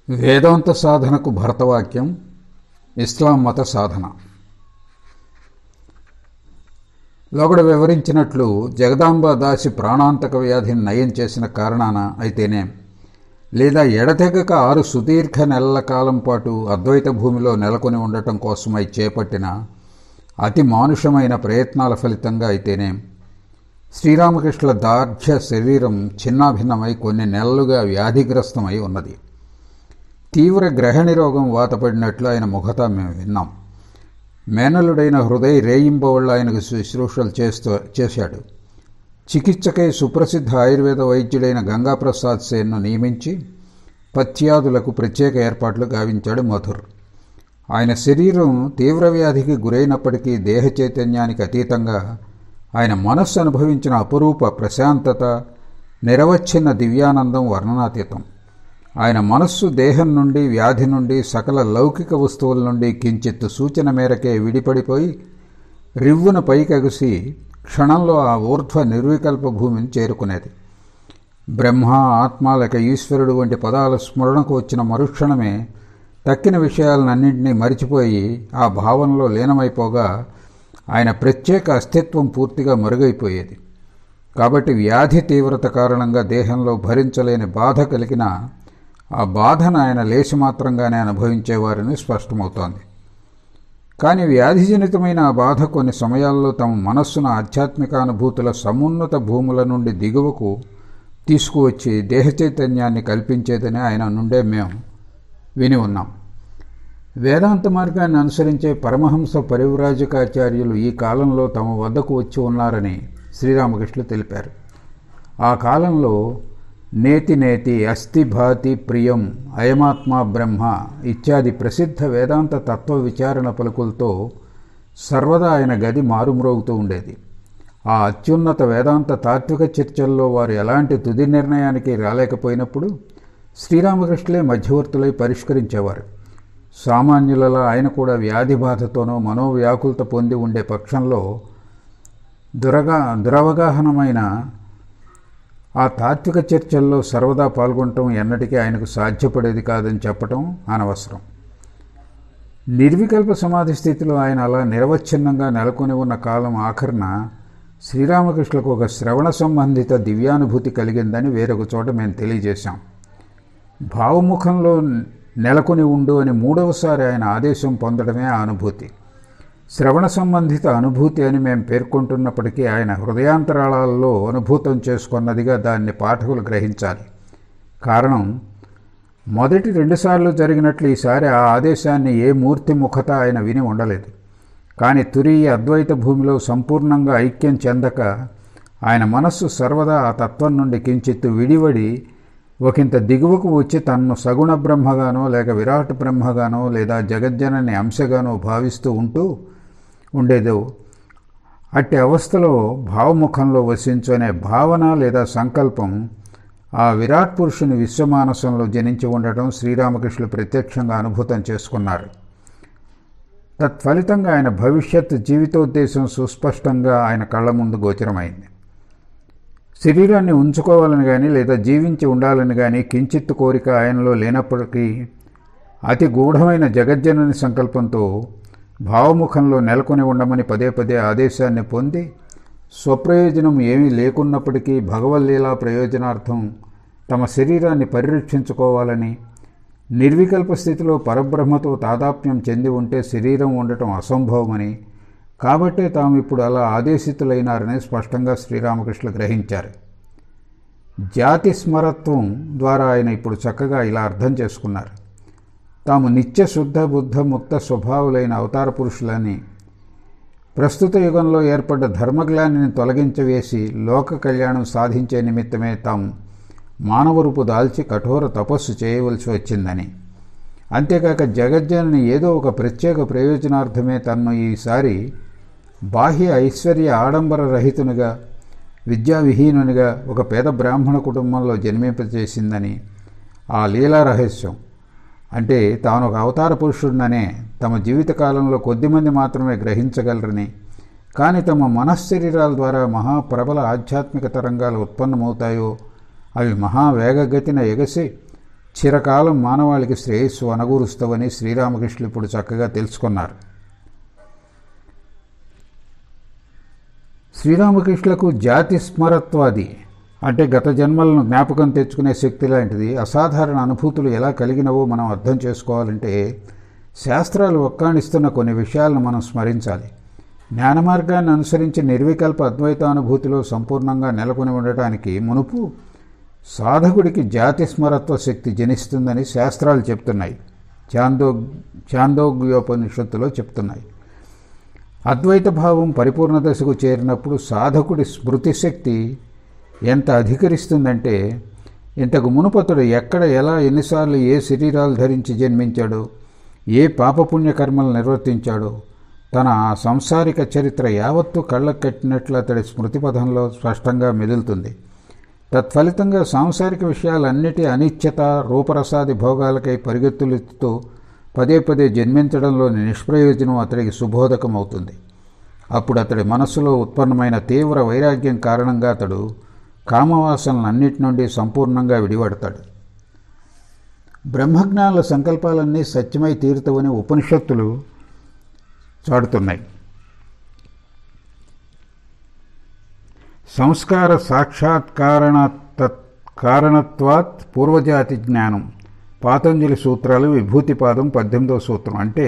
వేదాంత సాధనకు భరతవాక్యం. ఇస్లాం మత సాధన. లోగడ వివరించినట్లు జగదాంబ దాసి ప్రాణాంతక వ్యాధిని నయం చేసిన కారణాన అయితేనే, లేదా ఎడతెగక 6 సుదీర్ఘ నెలల కాలం పాటు అద్వైత భూమిలో నెలకొని ఉండటం కోసమై చేపట్టిన అతి మానుషమైన ప్రయత్నాల ఫలితంగా అయితేనే, శ్రీరామకృష్ణుల దార్ఢ్య శరీరం చిన్నాభిన్నమై కొన్ని నెలలుగా వ్యాధిగ్రస్తమై ఉన్నది. తీవ్ర గ్రహణి రోగం వాతపడినట్లు ఆయన ముఖత మేము విన్నాం. మేనలుడైన హృదయ రేయింబవళ్ళు ఆయనకు శుశ్రూషలు చేశాడు. చికిత్సకై సుప్రసిద్ధ ఆయుర్వేద వైద్యుడైన గంగాప్రసాద్ సేన్ను నియమించి పథ్యాదులకు ప్రత్యేక ఏర్పాట్లు గావించాడు మధుర్. ఆయన శరీరం తీవ్ర వ్యాధికి గురైనప్పటికీ దేహ చైతన్యానికి అతీతంగా ఆయన మనస్సు అనుభవించిన అపురూప ప్రశాంతత, నిరవచ్ఛిన్న దివ్యానందం వర్ణనాతీతం. ఆయన మనస్సు దేహం నుండి, వ్యాధి నుండి, సకల లౌకిక వస్తువుల నుండి కించిత్ సూచన మేరకే విడిపడిపోయి రివ్వున పైకెగసి క్షణంలో ఆ ఊర్ధ్వ నిర్వికల్ప భూమిని చేరుకునేది. బ్రహ్మ, ఆత్మ లేక ఈశ్వరుడు వంటి పదాల స్మరణకు వచ్చిన మరుక్షణమే తక్కిన విషయాలన్నింటినీ మరిచిపోయి ఆ భావనలో లీనమైపోగా ఆయన ప్రత్యేక అస్తిత్వం పూర్తిగా మరుగైపోయేది. కాబట్టి వ్యాధి తీవ్రత కారణంగా దేహంలో భరించలేని బాధ కలిగిన ఆ బాధను ఆయన లేశమాత్రంగానే అనుభవించేవారని స్పష్టమవుతోంది. కానీ వ్యాధిజనితమైన ఆ బాధ కొన్ని సమయాల్లో తమ మనస్సును ఆధ్యాత్మికానుభూతుల సమున్నత భూముల నుండి దిగువకు తీసుకువచ్చి దేహ చైతన్యాన్ని కల్పించేదని ఆయన నుండే మేము విని ఉన్నాం. వేదాంత మార్గాన్ని అనుసరించే పరమహంస పరివ్రాజకాచార్యులు ఈ కాలంలో తమ వద్దకు వచ్చి ఉన్నారని శ్రీరామకృష్ణులు తెలిపారు. ఆ కాలంలో నేతి నేతి అస్థి భాతి ప్రియం అయమాత్మా బ్రహ్మ ఇత్యాది ప్రసిద్ధ వేదాంత తత్వ విచారణ పలుకులతో సర్వదా ఆయన గది మారుమ్రోగుతూ ఉండేది. ఆ అత్యున్నత వేదాంత తాత్విక చర్చల్లో వారు ఎలాంటి తుది నిర్ణయానికి రాలేకపోయినప్పుడు శ్రీరామకృష్ణులే మధ్యవర్తులై పరిష్కరించేవారు. సామాన్యులలో ఆయన కూడా వ్యాధి బాధతోనో మనోవ్యాకులత పొంది ఉండే పక్షంలో దురవగాహనమైన ఆ తాత్విక చర్చల్లో సర్వదా పాల్గొనటం ఎన్నటికీ ఆయనకు సాధ్యపడేది కాదని చెప్పటం అనవసరం. నిర్వికల్ప సమాధి స్థితిలో ఆయన అలా నిరవచ్ఛిన్నంగా నెలకొని ఉన్న కాలం ఆఖరణ శ్రీరామకృష్ణులకు ఒక శ్రవణ సంబంధిత దివ్యానుభూతి కలిగిందని వేరొక చోట మేము తెలియజేశాం. భావముఖంలో నెలకొని ఉండు అని 3వసారి ఆయన ఆదేశం పొందడమే ఆ అనుభూతి. శ్రవణ సంబంధిత అనుభూతి అని మేము పేర్కొంటున్నప్పటికీ ఆయన హృదయాంతరాళాల్లో అనుభూతం చేసుకున్నదిగా దాన్ని పాఠకులు గ్రహించాలి. కారణం, మొదటి 2 సార్లు జరిగినట్లు ఈసారి ఆ ఆదేశాన్ని ఏ మూర్తి ముఖత ఆయన విని ఉండలేదు. కానీ తురీయ అద్వైత భూమిలో సంపూర్ణంగా ఐక్యం చెందక ఆయన మనస్సు సర్వదా ఆ తత్వం నుండి కించిత్తు విడివడి ఒకంత దిగువకు వచ్చి తన్ను సగుణ బ్రహ్మగానో లేక విరాట్ బ్రహ్మగానో లేదా జగజ్జనని అంశగానో భావిస్తూ ఉండేదో. అట్టి అవస్థలో భావముఖంలో వసించనే భావన లేదా సంకల్పం ఆ విరాట్ పురుషుని విశ్వమానసంలో జనించి ఉండటం శ్రీరామకృష్ణులు ప్రత్యక్షంగా అనుభూతం చేసుకున్నారు. తత్ఫలితంగా ఆయన భవిష్యత్ జీవితోద్దేశం సుస్పష్టంగా ఆయన కళ్ల ముందు గోచరమైంది. శరీరాన్ని ఉంచుకోవాలని కానీ లేదా జీవించి ఉండాలని కానీ కించిత్తు కోరిక ఆయనలో లేనప్పటికీ అతి గూఢమైన జగజ్జనని సంకల్పంతో భావముఖంలో నెలకొని ఉండమని పదే పదే ఆదేశాన్ని పొంది స్వప్రయోజనం ఏమీ లేకున్నప్పటికీ భగవల్లీలా ప్రయోజనార్థం తమ శరీరాన్ని పరిరక్షించుకోవాలని, నిర్వికల్ప స్థితిలో పరబ్రహ్మతో తాదాత్మ్యం చెంది ఉంటే శరీరం ఉండటం అసంభవమని, కాబట్టే తాము ఇప్పుడు అలా ఆదేశితులైనారని స్పష్టంగా శ్రీరామకృష్ణులు గ్రహించారు. జాతి స్మరత్వం ద్వారా ఆయన ఇప్పుడు చక్కగా ఇలా అర్థం చేసుకున్నారు. తాము నిత్య శుద్ధ బుద్ధ ముక్త స్వభావులైన అవతార పురుషులని, ప్రస్తుత యుగంలో ఏర్పడ్డ ధర్మగ్లానిని తొలగించవేసి లోక కళ్యాణం సాధించే నిమిత్తమే తాము మానవరూపు దాల్చి కఠోర తపస్సు చేయవలసి వచ్చిందని, అంతేకాక జగజ్జనని ఏదో ఒక ప్రత్యేక ప్రయోజనార్థమే తన్ను ఈసారి బాహ్య ఐశ్వర్య ఆడంబర రహితునిగా, విద్యావిహీనునిగా ఒక పేద బ్రాహ్మణ కుటుంబంలో జన్మింపచేసిందని, ఆ లీలా రహస్యం అంటే తాను ఒక అవతార పురుషుడిననే తమ జీవితకాలంలో కొద్దిమంది మాత్రమే గ్రహించగలరని, కానీ తమ మనశ్శరీరాల ద్వారా మహాప్రబల ఆధ్యాత్మిక తరంగాలు ఉత్పన్నమవుతాయో అవి మహావేగగతిన ఎగసి చిరకాలం మానవాళికి శ్రేయస్సు అనగూరుస్తావని శ్రీరామకృష్ణులు ఇప్పుడు చక్కగా తెలుసుకున్నారు. శ్రీరామకృష్ణులకు జాతి స్మరత్వాది అంటే గత జన్మలను జ్ఞాపకం తెచ్చుకునే శక్తి లాంటిది అసాధారణ అనుభూతులు ఎలా కలిగినవో మనం అర్థం చేసుకోవాలంటే శాస్త్రాలు ఒక్కాణిస్తున్న కొన్ని విషయాలను మనం స్మరించాలి. జ్ఞాన మార్గాన్ని అనుసరించి నిర్వికల్ప అద్వైతానుభూతిలో సంపూర్ణంగా నెలకొని ఉండటానికి మునుపు సాధకుడికి జాతి స్మరత్వ శక్తి జనిస్తుందని శాస్త్రాలు చెప్తున్నాయి. ఛాందోగ్యోపనిషత్తులో చెప్తున్నాయి. అద్వైత భావం పరిపూర్ణ దశకు చేరినప్పుడు సాధకుడి స్మృతిశక్తి ఎంత అధికరిస్తుందంటే ఇంతకు మునుపతుడు ఎక్కడ ఎలా ఎన్నిసార్లు ఏ శరీరాలు ధరించి జన్మించాడో, ఏ పాపపుణ్యకర్మలు నిర్వర్తించాడో తన సంసారిక చరిత్ర యావత్తు కళ్ళకు కట్టినట్లు అతడి స్మృతిపథంలో స్పష్టంగా మెదులుతుంది. తత్ఫలితంగా సాంసారిక విషయాలన్నిటి అనిత్యత, రూపరసాది భోగాలకై పరిగెత్తులెత్తుతూ పదే పదే జన్మించడంలోని నిష్ప్రయోజనం అతడికి సుబోధకం అవుతుంది. అప్పుడు అతడి మనస్సులో ఉత్పన్నమైన తీవ్ర వైరాగ్యం కారణంగా అతడు కామవాసనలన్నిటి నుండి సంపూర్ణంగా విడిపడతాడు. బ్రహ్మజ్ఞానుల సంకల్పాలన్నీ సత్యమై తీరుతవని ఉపనిషత్తులు చాటుతున్నాయి. సంస్కార కారణత్వాత్ పూర్వజాతి జ్ఞానం పాతంజలి సూత్రాలు విభూతిపాదం 18వ సూత్రం. అంటే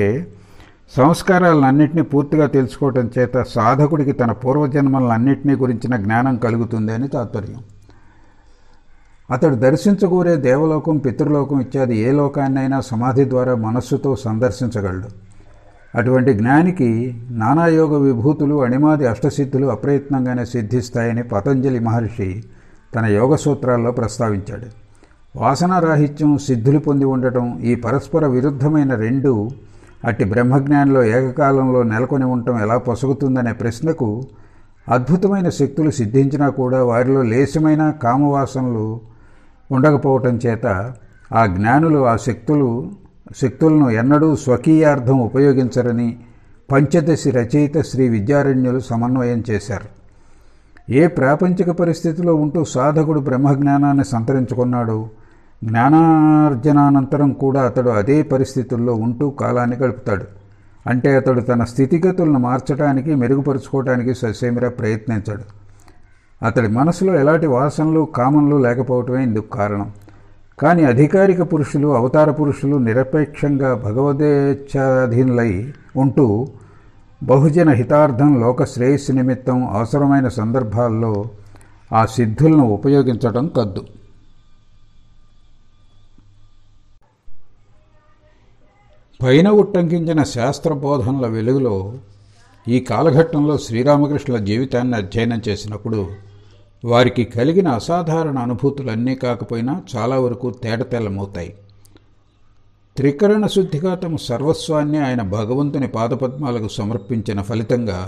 సంస్కారాలన్నింటినీ పూర్తిగా తెలుసుకోవటం చేత సాధకుడికి తన పూర్వజన్మలన్నింటినీ గురించిన జ్ఞానం కలుగుతుంది అని తాత్పర్యం. అతడు దర్శించగోరే దేవలోకం, పితృలోకం ఇత్యాది ఏ లోకాన్నైనా సమాధి ద్వారా మనస్సుతో సందర్శించగలడు. అటువంటి జ్ఞానికి నానాయోగ విభూతులు, అణిమాది అష్టసిద్ధులు అప్రయత్నంగానే సిద్ధిస్తాయని పతంజలి మహర్షి తన యోగ సూత్రాల్లో ప్రస్తావించాడు. వాసనారాహిత్యం, సిద్ధులు పొంది ఉండటం ఈ పరస్పర విరుద్ధమైన రెండు అట్టి బ్రహ్మజ్ఞానిలో ఏకకాలంలో నెలకొని ఉండటం ఎలా పొసగుతుందనే ప్రశ్నకు అద్భుతమైన శక్తులు సిద్ధించినా కూడా వారిలో లేశమైన కామవాసనలు ఉండకపోవటం చేత ఆ జ్ఞానులు ఆ శక్తులను ఎన్నడూ స్వకీయార్థం ఉపయోగించరని పంచదశి రచయిత శ్రీ విద్యారణ్యులు సమన్వయం చేశారు. ఏ ప్రాపంచిక పరిస్థితిలో ఉంటూ సాధకుడు బ్రహ్మజ్ఞానాన్ని సంతరించుకున్నాడో జ్ఞానార్జనానంతరం కూడా అతడు అదే పరిస్థితుల్లో ఉంటూ కాలాన్ని గడుపుతాడు. అంటే అతడు తన స్థితిగతులను మార్చడానికి, మెరుగుపరుచుకోవడానికి ససేమిరా ప్రయత్నించాడు. అతడి మనసులో ఎలాంటి వాసనలు, కామనలు లేకపోవటమే ఇందుకు కారణం. కానీ అధికారిక పురుషులు, అవతార పురుషులు నిరపేక్షంగా భగవదేచ్ఛాధీనులై ఉంటూ బహుజన హితార్థం, లోక శ్రేయస్సు నిమిత్తం అవసరమైన సందర్భాల్లో ఆ సిద్ధులను ఉపయోగించడం కద్దు. పైన ఉట్టంకించిన శాస్త్రబోధనల వెలుగులో ఈ కాలఘట్టంలో శ్రీరామకృష్ణుల జీవితాన్ని అధ్యయనం చేసినప్పుడు వారికి కలిగిన అసాధారణ అనుభూతులన్నీ కాకపోయినా చాలా వరకు తేటతెల్లమవుతాయి. త్రికరణ శుద్ధిగా తమ సర్వస్వాన్ని ఆయన భగవంతుని పాదపద్మాలకు సమర్పించిన ఫలితంగా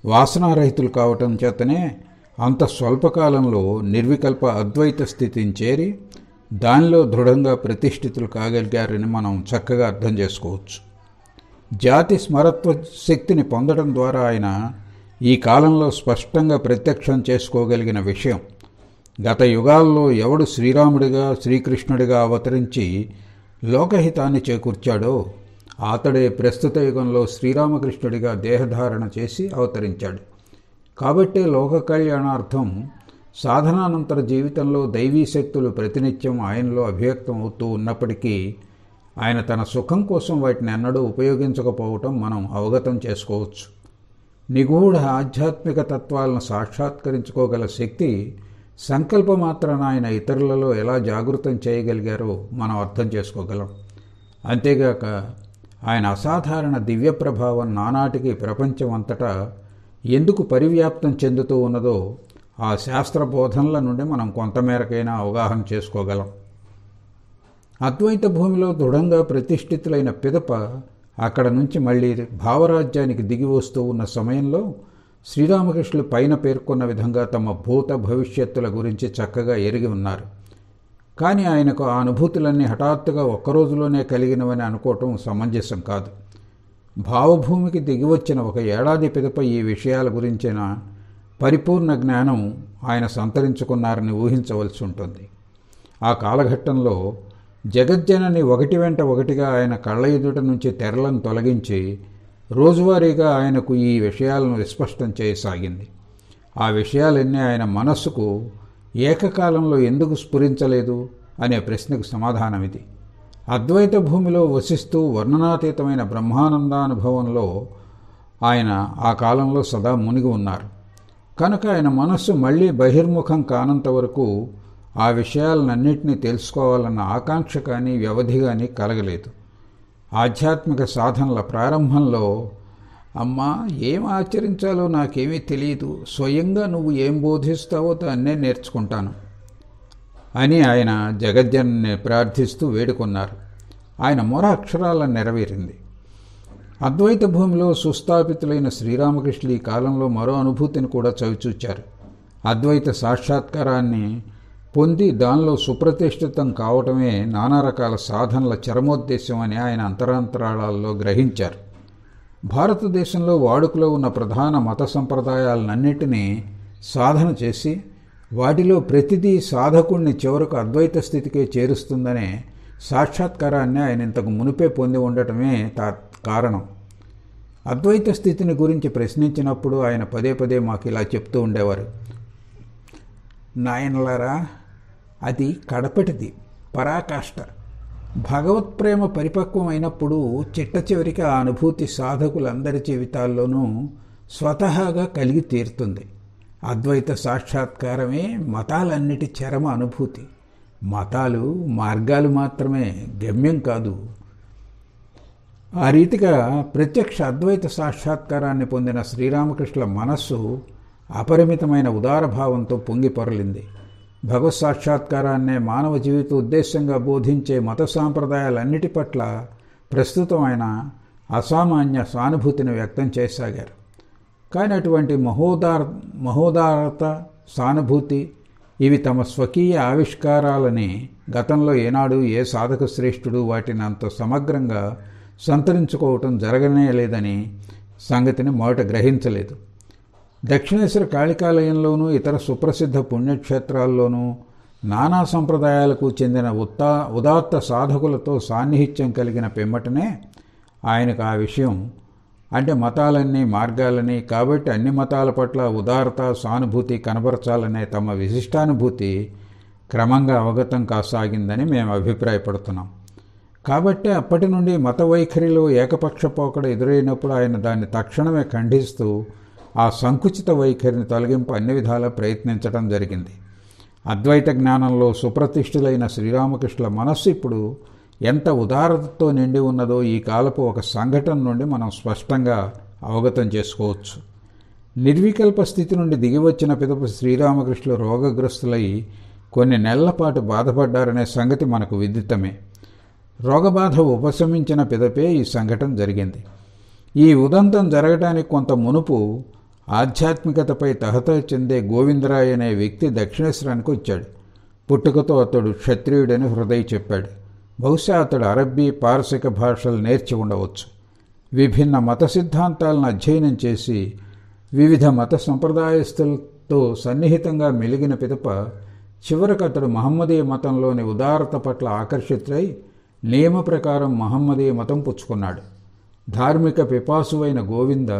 వాసనారహితులు కావటం చేతనే అంత స్వల్పకాలంలో నిర్వికల్ప అద్వైత స్థితిని చేరి దానిలో దృఢంగా ప్రతిష్ఠితులు కాగలిగారని మనం చక్కగా అర్థం చేసుకోవచ్చు. జాతి స్మరత్వ శక్తిని పొందడం ద్వారా ఆయన ఈ కాలంలో స్పష్టంగా ప్రత్యక్షం చేసుకోగలిగిన విషయం, గత యుగాల్లో ఎవడు శ్రీరాముడిగా, శ్రీకృష్ణుడిగా అవతరించి లోకహితాన్ని చేకూర్చాడో అతడే ప్రస్తుత యుగంలో శ్రీరామకృష్ణుడిగా దేహధారణ చేసి అవతరించాడు. కాబట్టే లోక కళ్యాణార్థం సాధనానంతర జీవితంలో దైవీ శక్తులు ప్రతినిత్యం ఆయనలో అభివ్యక్తం అవుతూ ఉన్నప్పటికీ ఆయన తన సుఖం కోసం వాటిని ఎన్నడూ ఉపయోగించకపోవటం మనం అవగతం చేసుకోవచ్చు. నిగూఢ ఆధ్యాత్మిక తత్వాలను సాక్షాత్కరించుకోగల శక్తి సంకల్పమాత్రాన ఆయన ఇతరులలో ఎలా జాగృతం చేయగలిగారో మనం అర్థం చేసుకోగలం. అంతేగాక ఆయన అసాధారణ దివ్య ప్రభావం నానాటికి ప్రపంచం అంతటా ఎందుకు పరివ్యాప్తం చెందుతూ ఉన్నదో ఆ శాస్త్ర బోధనల నుండి మనం కొంతమేరకైనా అవగాహన చేసుకోగలం. అద్వైత భూమిలో దృఢంగా ప్రతిష్ఠితులైన పిదప అక్కడ నుంచి మళ్ళీ భావరాజ్యానికి దిగి వస్తూ ఉన్న సమయంలో శ్రీరామకృష్ణులు పైన పేర్కొన్న విధంగా తమ భూత భవిష్యత్తుల గురించి చక్కగా ఎరిగి ఉన్నారు. కానీ ఆయనకు ఆ అనుభూతులన్నీ హఠాత్తుగా ఒక్కరోజులోనే కలిగినవని అనుకోవటం సమంజసం కాదు. భావభూమికి దిగివచ్చిన ఒక ఏడాది పిదప ఈ విషయాల గురించిన పరిపూర్ణ జ్ఞానం ఆయన సంతరించుకున్నారని ఊహించవలసి ఉంటుంది. ఆ కాలఘట్టంలో జగజ్జనని ఒకటి వెంట ఒకటిగా ఆయన కళ్ళ ఎదుట నుంచి తెరలను తొలగించి రోజువారీగా ఆయనకు ఈ విషయాలను విస్పష్టం చేయసాగింది. ఆ విషయాలన్నీ ఆయన మనస్సుకు ఏకకాలంలో ఎందుకు స్ఫురించలేదు అనే ప్రశ్నకు సమాధానం ఇది. అద్వైత భూమిలో వసిస్తూ వర్ణనాతీతమైన బ్రహ్మానందానుభవంలో ఆయన ఆ కాలంలో సదా మునిగి ఉన్నారు. కనుక ఆయన మనస్సు మళ్లీ బహిర్ముఖం కానంత వరకు ఆ విషయాలన్నింటినీ తెలుసుకోవాలన్న ఆకాంక్ష కానీ వ్యవధి కానీ కలగలేదు. ఆధ్యాత్మిక సాధనల ప్రారంభంలో, అమ్మా, ఏం ఆచరించాలో నాకేమీ తెలియదు, స్వయంగా నువ్వు ఏం బోధిస్తావో దాన్నే నేర్చుకుంటాను అని ఆయన జగజ్జనని ప్రార్థిస్తూ వేడుకున్నారు. ఆయన మొర అక్షరాల నెరవేరింది. అద్వైత భూమిలో సుస్థాపితులైన శ్రీరామకృష్ణులు ఈ కాలంలో మరో అనుభూతిని కూడా చవిచూచారు. అద్వైత సాక్షాత్కారాన్ని పొంది దానిలో సుప్రతిష్ఠితం కావటమే నానా రకాల సాధనల చరమోద్దేశం అని ఆయన అంతరాంతరాళాల్లో గ్రహించారు. భారతదేశంలో వాడుకలో ఉన్న ప్రధాన మత సంప్రదాయాలన్నింటినీ సాధన చేసి వాటిలో ప్రతిదీ సాధకుణ్ణి చివరకు అద్వైత స్థితికే చేరుస్తుందనే సాక్షాత్కారాన్ని ఆయన ఇంతకు మునిపే పొంది ఉండటమే కారణం. అద్వైత స్థితిని గురించి ప్రశ్నించినప్పుడు ఆయన పదే పదే మాకు ఇలా చెప్తూ ఉండేవారు. నాయనలారా, అది కడపటిది, పరాకాష్ట. భగవత్ప్రేమ పరిపక్వం అయినప్పుడు చిట్ట చివరికి ఆ అనుభూతి సాధకులందరి జీవితాల్లోనూ స్వతహాగా కలిగి తీరుతుంది. అద్వైత సాక్షాత్కారమే మతాలన్నిటి చరమ అనుభూతి. మతాలు మార్గాలు మాత్రమే, గమ్యం కాదు. ఆ రీతిగా ప్రత్యక్ష అద్వైత సాక్షాత్కారాన్ని పొందిన శ్రీరామకృష్ణుల మనస్సు అపరిమితమైన ఉదారభావంతో పొంగి పొరలింది. భగవత్ సాక్షాత్కారాన్నే మానవ జీవిత ఉద్దేశంగా బోధించే మత సాంప్రదాయాలన్నిటి పట్ల ప్రస్తుతం ఆయన అసామాన్య సానుభూతిని వ్యక్తం చేయసాగారు. కానీ అటువంటి మహోదారత, సానుభూతి ఇవి తమ స్వకీయ ఆవిష్కారాలని గతంలో ఏనాడు ఏ సాధక శ్రేష్ఠుడు వాటిని అంత సమగ్రంగా సంతరించుకోవటం జరగనే లేదని సంగతిని మొదట గ్రహించలేదు. దక్షిణేశ్వర కాళికాలయంలోనూ ఇతర సుప్రసిద్ధ పుణ్యక్షేత్రాల్లోనూ నానా సంప్రదాయాలకు చెందిన ఉదాత్త సాధకులతో సాన్నిహిత్యం కలిగిన పిమ్మటనే ఆయనకు ఆ విషయం, అంటే మతాలన్నీ మార్గాలని కాబట్టి అన్ని మతాల పట్ల ఉదారత, సానుభూతి కనబరచాలనే తమ విశిష్టానుభూతి క్రమంగా అవగతం కాసాగిందని మేము అభిప్రాయపడుతున్నాం. కాబట్టి అప్పటి నుండి మత వైఖరిలో ఏకపక్ష పోకడ ఎదురైనప్పుడు ఆయన దాన్ని తక్షణమే ఖండిస్తూ ఆ సంకుచిత వైఖరిని తొలగింపు అన్ని విధాలా ప్రయత్నించడం జరిగింది. అద్వైత జ్ఞానంలో సుప్రతిష్ఠులైన శ్రీరామకృష్ణుల మనస్సు ఇప్పుడు ఎంత ఉదారతతో నిండి ఉన్నదో ఈ కాలపు ఒక సంఘటన నుండి మనం స్పష్టంగా అవగతం చేసుకోవచ్చు. నిర్వికల్ప స్థితి నుండి దిగివచ్చిన పిదప శ్రీరామకృష్ణులు రోగగ్రస్తులై కొన్ని నెలల పాటు బాధపడ్డారనే సంగతి మనకు విదితమే. రోగబాధ ఉపశమించిన పిదపే ఈ సంఘటన జరిగింది. ఈ ఉదంతం జరగడానికి కొంత మునుపు ఆధ్యాత్మికతపై తహత చెందే గోవిందరాయ్ అనే వ్యక్తి దక్షిణేశ్వరానికి వచ్చాడు. పుట్టుకతో అతడు క్షత్రియుడని హృదయ్ చెప్పాడు. బహుశా అతడు అరబ్బీ, పారసిక భాషలు నేర్చి ఉండవచ్చు. విభిన్న మత సిద్ధాంతాలను అధ్యయనం చేసి వివిధ మత సంప్రదాయస్తులతో సన్నిహితంగా మెలిగిన పిదప చివరకు అతడు మహమ్మదీయ మతంలోని ఉదారత పట్ల ఆకర్షితులై నియమ ప్రకారం మహమ్మదీయ మతం పుచ్చుకున్నాడు. ధార్మిక పిపాసువైన గోవింద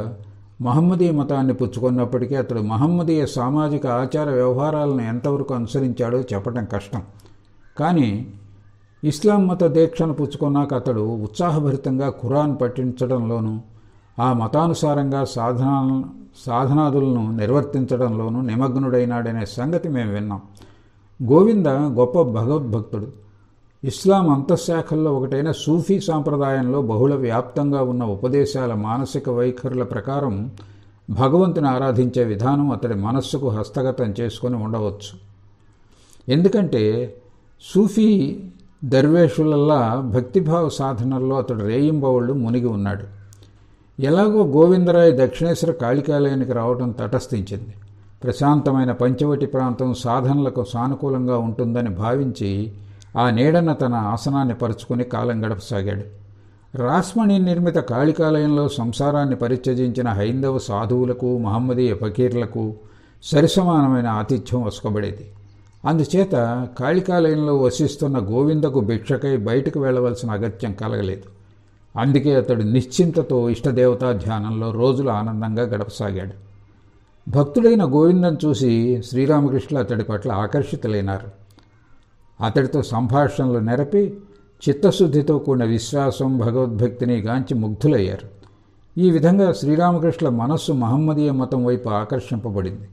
మహమ్మదీయ మతాన్ని పుచ్చుకున్నప్పటికీ అతడు మహమ్మదీయ సామాజిక ఆచార వ్యవహారాలను ఎంతవరకు అనుసరించాడో చెప్పడం కష్టం. కానీ ఇస్లాం మత దీక్షను పుచ్చుకున్నాక అతడు ఉత్సాహభరితంగా ఖురాన్ పఠించడంలోనూ ఆ మతానుసారంగా సాధనాదులను నిర్వర్తించడంలోనూ నిమగ్నుడైనాడనే సంగతి మేము విన్నాం. గోవింద గొప్ప భగవద్భక్తుడు. ఇస్లాం అంతఃశాఖల్లో ఒకటైన సూఫీ సాంప్రదాయంలో బహుళ వ్యాప్తంగా ఉన్న ఉపదేశాల మానసిక వైఖరుల ప్రకారం భగవంతుని ఆరాధించే విధానం అతడి మనస్సుకు హస్తగతం చేసుకొని ఉండవచ్చు. ఎందుకంటే సూఫీ దర్వేషులల్లా భక్తిభావ సాధనల్లో అతడు రేయింబవళ్ళు మునిగి ఉన్నాడు. ఎలాగో గోవిందరాయ్ దక్షిణేశ్వర కాళికాలయానికి రావడం తటస్థించింది. ప్రశాంతమైన పంచవటి ప్రాంతం సాధనలకు సానుకూలంగా ఉంటుందని భావించి ఆ నీడన తన ఆసనాన్ని పరుచుకుని కాలం గడపసాగాడు. రాస్మణి నిర్మిత కాళికాలయంలో సంసారాన్ని పరిత్యజించిన హైందవ సాధువులకు, మహమ్మదీయ ఫకీర్లకు సరిసమానమైన ఆతిథ్యం వసుకబడేది. అందుచేత కాళికాలయంలో వసిస్తున్న గోవిందకు భిక్షకై బయటకు వెళ్లవలసిన అగత్యం కలగలేదు. అందుకే అతడు నిశ్చింతతో ఇష్టదేవతా ధ్యానంలో రోజులు ఆనందంగా గడపసాగాడు. భక్తుడైన గోవిందను చూసి శ్రీరామకృష్ణులు అతడి పట్ల ఆకర్షితులైనారు. అతడితో సంభాషణలు నెరపి చిత్తశుద్ధితో కూడిన విశ్వాసం, భగవద్భక్తిని గాంచి ముగ్ధులయ్యారు. ఈ విధంగా శ్రీరామకృష్ణుల మనస్సు మహమ్మదీయ మతం వైపు ఆకర్షింపబడింది.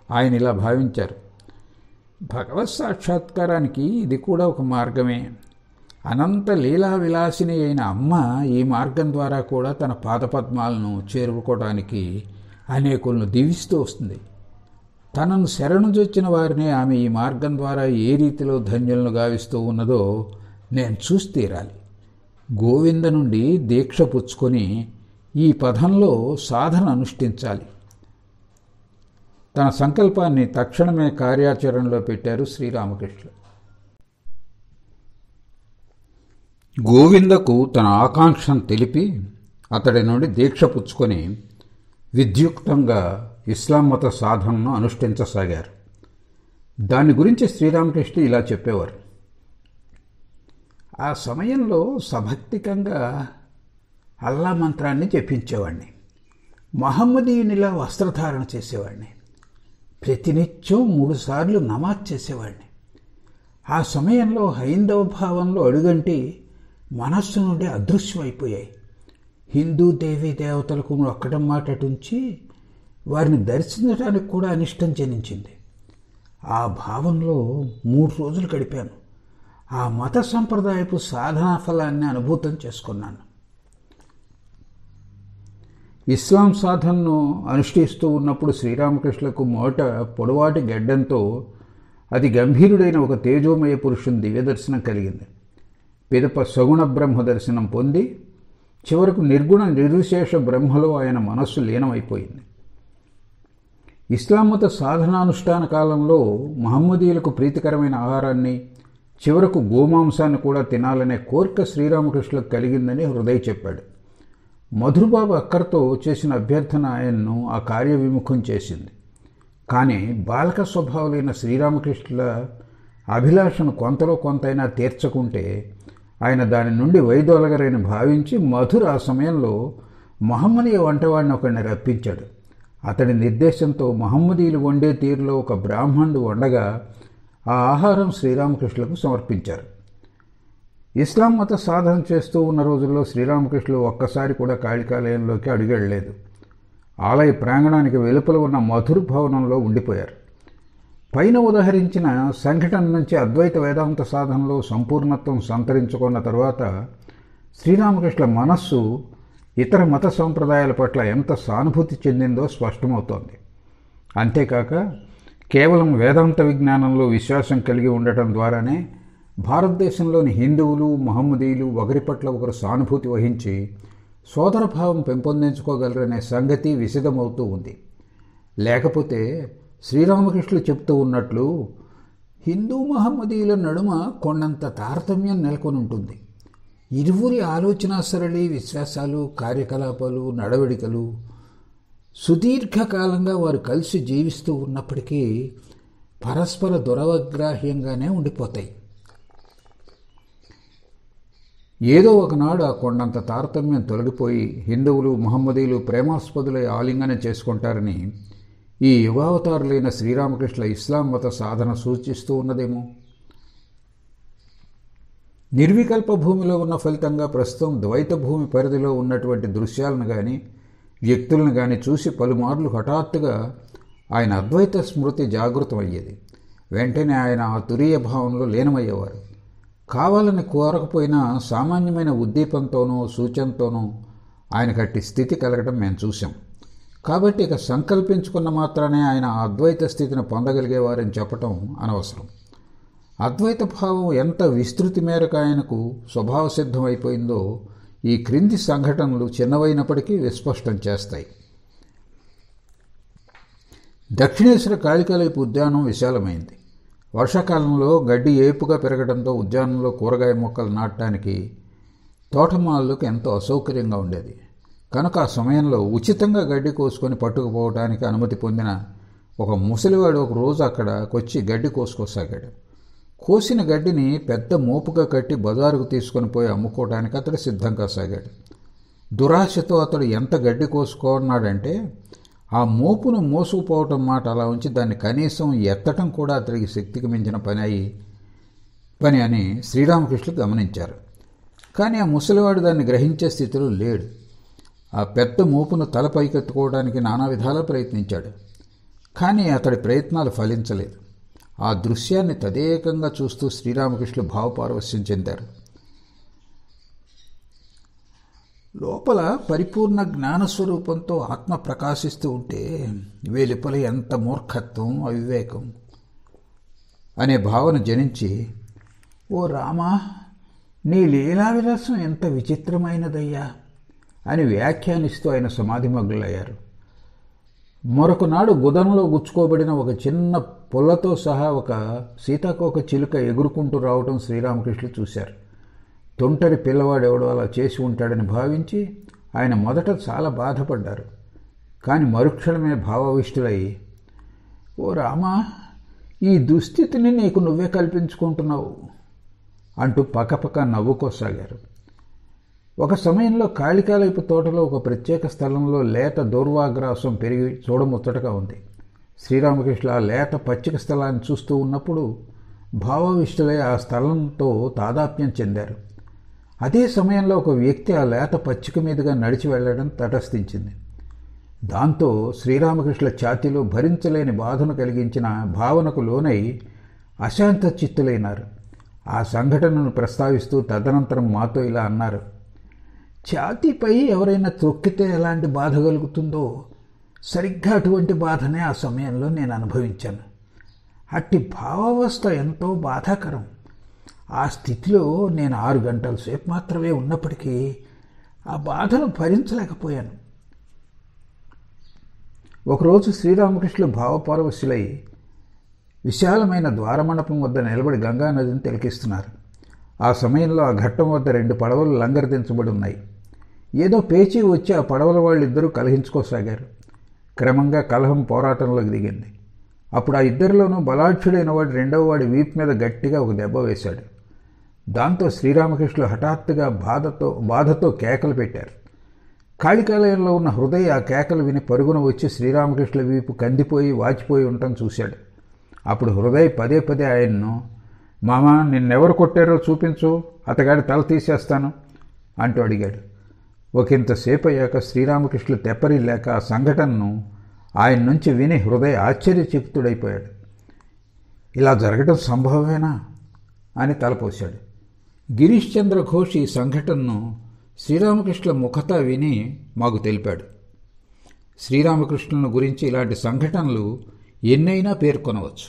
ఆయన ఇలా భావించారు: భగవత్ సాక్షాత్కారానికి ఇది కూడా ఒక మార్గమే. అనంత లీలా విలాసిని అయిన అమ్మ ఈ మార్గం ద్వారా కూడా తన పాదపద్మాలను చేరుకోవడానికి అనేకులను దీవిస్తూ వస్తుంది. తనను శరణుజొచ్చిన వారిని ఆమె ఈ మార్గం ద్వారా ఏ రీతిలో ధన్యులను గావిస్తూ ఉన్నదో నేను చూసి తీరాలి. గోవింద నుండి దీక్ష పుచ్చుకొని ఈ పదంలో సాధన అనుష్ఠించాలి. తన సంకల్పాన్ని తక్షణమే కార్యాచరణలో పెట్టారు శ్రీరామకృష్ణులు. గోవిందకు తన ఆకాంక్షను తెలిపి అతడి నుండి దీక్ష పుచ్చుకొని విద్యుక్తంగా ఇస్లాం మత సాధనను అనుష్ఠించసాగారు. దాని గురించి శ్రీరామకృష్ణ ఇలా చెప్పేవారు: ఆ సమయంలో సభక్తికంగా అల్లా మంత్రాన్ని జపించేవాడిని. మహమ్మదీయునిలా వస్త్రధారణ చేసేవాడిని. ప్రతినిత్యం 3 సార్లు నమాజ్ చేసేవాడిని. ఆ సమయంలో హైందవ భావంలో అడుగంటి మనస్సు నుండి అదృశ్యమైపోయాయి. హిందూ దేవీ దేవతలకు మొక్కడం మాటటుంచి వారిని దర్శించడానికి కూడా అనిష్టం జనించింది. ఆ భావంలో 3 రోజులు గడిపాను. ఆ మత సంప్రదాయపు సాధనా ఫలాన్ని అనుభూతం చేసుకున్నాను. ఇస్లాం సాధనను అనుష్ఠిస్తూ ఉన్నప్పుడు శ్రీరామకృష్ణులకు మొదట పొడవాటి గెడ్డంతో అతి గంభీరుడైన ఒక తేజోమయ పురుషుని దివ్యదర్శనం కలిగింది. పిదప సగుణ బ్రహ్మ దర్శనం పొంది చివరకు నిర్గుణ నిర్విశేష బ్రహ్మలో ఆయన మనస్సు లీనమైపోయింది. ఇస్లాం మత సాధనానుష్ఠాన కాలంలో మహమ్మదీయులకు ప్రీతికరమైన ఆహారాన్ని, చివరకు గోమాంసాన్ని కూడా తినాలనే కోరిక శ్రీరామకృష్ణులకు కలిగిందని హృదయ్ చెప్పాడు. మధురబాబు అక్కర్తో చేసిన అభ్యర్థన ఆయన్ను ఆ కార్య విముఖం చేసింది. కానీ బాలక స్వభావులైన శ్రీరామకృష్ణుల అభిలాషను కొంతలో కొంతైనా తీర్చకుంటే ఆయన దాని నుండి వైదొలగరని భావించి మధుర ఆ సమయంలో మహమ్మదీయ వంటవాడిని ఒకడిని రప్పించాడు. అతడి నిర్దేశంతో మహమ్మదీయులు వండే తీరులో ఒక బ్రాహ్మణుడు వండగా ఆ ఆహారం శ్రీరామకృష్ణులకు సమర్పించారు. ఇస్లాం మత సాధన చేస్తూ ఉన్న రోజుల్లో శ్రీరామకృష్ణులు ఒక్కసారి కూడా కాళికాలయంలోకి అడుగెళ్ళలేదు. ఆలయ ప్రాంగణానికి వెలుపల ఉన్న మధుర భవనంలో ఉండిపోయారు. పైన ఉదహరించిన సంఘటన నుంచి అద్వైత వేదాంత సాధనలో సంపూర్ణత్వం సంతరించుకున్న తరువాత శ్రీరామకృష్ణుల మనస్సు ఇతర మత సంప్రదాయాల పట్ల ఎంత సానుభూతి చెందిందో స్పష్టమవుతోంది. అంతేకాక కేవలం వేదాంత విజ్ఞానంలో విశ్వాసం కలిగి ఉండటం ద్వారానే భారతదేశంలోని హిందువులు, మహమ్మదీయులు ఒకరి పట్ల ఒకరు సానుభూతి వహించి సోదరభావం పెంపొందించుకోగలరనే సంగతి విశదమవుతూ ఉంది. లేకపోతే శ్రీరామకృష్ణులు చెప్తూ ఉన్నట్లు హిందూ మహమ్మదీయుల నడుమ కొండంత తారతమ్యం నెలకొని ఉంటుంది. ఇరువురి ఆలోచనా సరళి, విశ్వాసాలు, కార్యకలాపాలు, నడవడికలు సుదీర్ఘకాలంగా వారు కలిసి జీవిస్తూ ఉన్నప్పటికీ పరస్పర దురవగ్రాహ్యంగానే ఉండిపోతాయి. ఏదో ఒకనాడు ఆ కొండంత తారతమ్యం తొలగిపోయి హిందువులు, మహమ్మదీయులు ప్రేమాస్పదులై ఆలింగనం చేసుకుంటారని ఈ యుగావతారులైన శ్రీరామకృష్ణుల ఇస్లాం మత సాధన సూచిస్తూ ఉన్నదేమో. నిర్వికల్ప భూమిలో ఉన్న ఫలితంగా ప్రస్తుతం ద్వైత భూమి పరిధిలో ఉన్నటువంటి దృశ్యాలను కానీ, వ్యక్తులను కానీ చూసి పలుమార్లు హఠాత్తుగా ఆయన అద్వైత స్మృతి జాగృతమయ్యేది. వెంటనే ఆయన ఆ తురీయ భావంలో లీనమయ్యేవారు. కావాలని కోరకపోయినా సామాన్యమైన ఉద్దీపంతోనో సూచనతోనో ఆయనకు అట్టి స్థితి కలగడం మేము చూసాం. కాబట్టి ఇక సంకల్పించుకున్న మాత్రానే ఆయన ఆ అద్వైత స్థితిని పొందగలిగేవారని చెప్పటం అనవసరం. అద్వైత భావం ఎంత విస్తృతి మేరకు ఆయనకు స్వభావసిద్ధమైపోయిందో ఈ క్రింది సంఘటనలు చిన్నవైనప్పటికీ విస్పష్టం చేస్తాయి. దక్షిణేశ్వర కాళికాలయపు ఉద్యానం విశాలమైంది. వర్షాకాలంలో గడ్డి ఏపుగా పెరగడంతో ఉద్యానంలో కూరగాయ మొక్కలు నాటడానికి తోటమాలకు ఎంతో అసౌకర్యంగా ఉండేది. కనుక ఆ సమయంలో ఉచితంగా గడ్డి కోసుకొని పట్టుకుపోవడానికి అనుమతి పొందిన ఒక ముసలివాడు ఒక రోజు అక్కడకొచ్చి గడ్డి కోసుకోసాగాడు. కోసిన గడ్డిని పెద్ద మోపుగా కట్టి బజారుకు తీసుకొని పోయి అమ్ముకోవడానికి అతడు సిద్ధంగా సాగాడు. దురాశతో అతడు ఎంత గడ్డి కోసుకున్నాడంటే ఆ మోపును మోసుకుపోవటం మాట అలా ఉంచి దాన్ని కనీసం ఎత్తటం కూడా అతడికి శక్తికి మించిన పని అని శ్రీరామకృష్ణులు గమనించారు. కానీ ఆ ముసలివాడు దాన్ని గ్రహించే స్థితిలో లేడు. ఆ పెద్ద మోపును తలపైకెత్తుకోవడానికి నానా విధాలా ప్రయత్నించాడు. కానీ అతడి ప్రయత్నాలు ఫలించలేదు. ఆ దృశ్యాన్ని తదేకంగా చూస్తూ శ్రీరామకృష్ణులు భావపారవశ్యం చెందారు. లోపల పరిపూర్ణ జ్ఞానస్వరూపంతో ఆత్మ ప్రకాశిస్తూ ఉంటే వెలుపల ఎంత మూర్ఖత్వం, అవివేకం అనే భావన జనించి, ఓ రామా, నీ లీలా విలాసం ఎంత విచిత్రమైనదయ్యా అని వ్యాఖ్యానిస్తూ ఆయన సమాధిమగ్నులయ్యారు. మరొకనాడు గుదంలో గుచ్చుకోబడిన ఒక చిన్న పుల్లతో సహా ఒక సీతాకోక చిలుక ఎగురుకుంటూ రావటం శ్రీరామకృష్ణులు చూశారు. తొంటరి పిల్లవాడెవడో అలా చేసి ఉంటాడని భావించి ఆయన మొదట చాలా బాధపడ్డారు. కానీ మరుక్షణమే భావవిష్టులై, ఓ రామా, ఈ దుస్థితిని నీకు నువ్వే కల్పించుకుంటున్నావు అంటూ పకపక నవ్వుకోసాగారు. ఒక సమయంలో కాళికాలైపు తోటలో ఒక ప్రత్యేక స్థలంలో లేత దూర్వాగ్రాసం పెరిగి చూడముచ్చటగా ఉంది. శ్రీరామకృష్ణులు ఆ లేత పచ్చిక స్థలాన్ని చూస్తూ ఉన్నప్పుడు భావవిష్టులై ఆ స్థలంతో తాదాత్మ్యం చెందారు. అదే సమయంలో ఒక వ్యక్తి ఆ లేత పచ్చిక మీదుగా నడిచి వెళ్లడం తటస్థించింది. దాంతో శ్రీరామకృష్ణుల ఛాతీలో భరించలేని బాధను కలిగించిన భావనకు లోనై అశాంత చిత్తులైనారు. ఆ సంఘటనను ప్రస్తావిస్తూ తదనంతరం మాతో ఇలా అన్నారు: ఛాతీపై ఎవరైనా తొక్కితే ఎలాంటి బాధ కలుగుతుందో సరిగ్గా అటువంటి బాధనే ఆ సమయంలో నేను అనుభవించాను. అట్టి భావావస్థ ఎంతో బాధాకరం. ఆ స్థితిలో నేను 6 గంటల సేపు మాత్రమే ఉన్నప్పటికీ ఆ బాధను భరించలేకపోయాను. ఒకరోజు శ్రీరామకృష్ణులు భావపారవశ్యులై విశాలమైన ద్వారమండపం వద్ద నిలబడి గంగానదిని తిలకిస్తున్నారు. ఆ సమయంలో ఆ ఘట్టం వద్ద 2 పడవలు లంగరదించబడి ఉన్నాయి. ఏదో పేచీ వచ్చి ఆ పడవల వాళ్ళిద్దరూ కలహించుకోసాగారు. క్రమంగా కలహం పోరాటంలోకి దిగింది. అప్పుడు ఆ ఇద్దరిలోనూ బలాఢ్యుడైన వాడు రెండవ వాడి వీపు మీద గట్టిగా ఒక దెబ్బ వేశాడు. దాంతో శ్రీరామకృష్ణులు హఠాత్తుగా బాధతో కేకలు పెట్టారు. కాళికాలయంలో ఉన్న హృదయ ఆ కేకలు విని పరుగున వచ్చి శ్రీరామకృష్ణుల వీపు కందిపోయి వాచిపోయి ఉండటం చూశాడు. అప్పుడు హృదయ పదే పదే ఆయన్ను, మామా, నిన్నెవరు కొట్టారో చూపించు, అతగాడి తల తీసేస్తాను అంటూ అడిగాడు. ఒకంతసేపు అయ్యాక శ్రీరామకృష్ణులు తెప్పరిల్లాక ఆ సంఘటనను ఆయన నుంచి విని హృదయ ఆశ్చర్యచకితుడైపోయాడు. ఇలా జరగడం సంభవమేనా అని తలపోశాడు. గిరీష్ చంద్ర ఘోష్ ఈ సంఘటనను శ్రీరామకృష్ణుల ముఖతా విని మాకు తెలిపాడు. శ్రీరామకృష్ణులను గురించి ఇలాంటి సంఘటనలు ఎన్నైనా పేర్కొనవచ్చు.